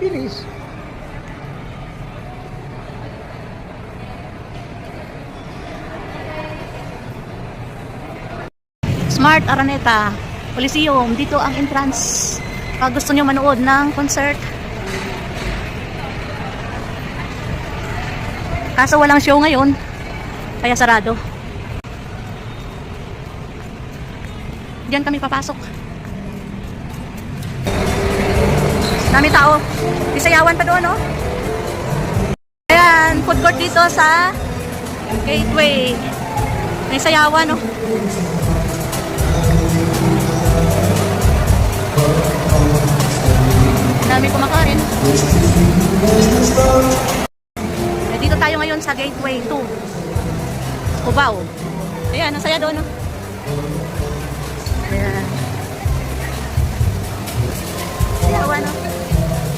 Bilis. Smart Araneta Coliseum. Dito ang entrance pag gusto nyo manood ng concert. Kaso walang show ngayon, kaya sarado. Diyan kami papasok. Dami tao. Isayawan pa doon, no? Ayan, food court dito sa Gateway. May sayawan, no? Dami kumakain. Dito tayo ngayon sa Gateway 2 Cubao. Ayan, nasaya doon, no?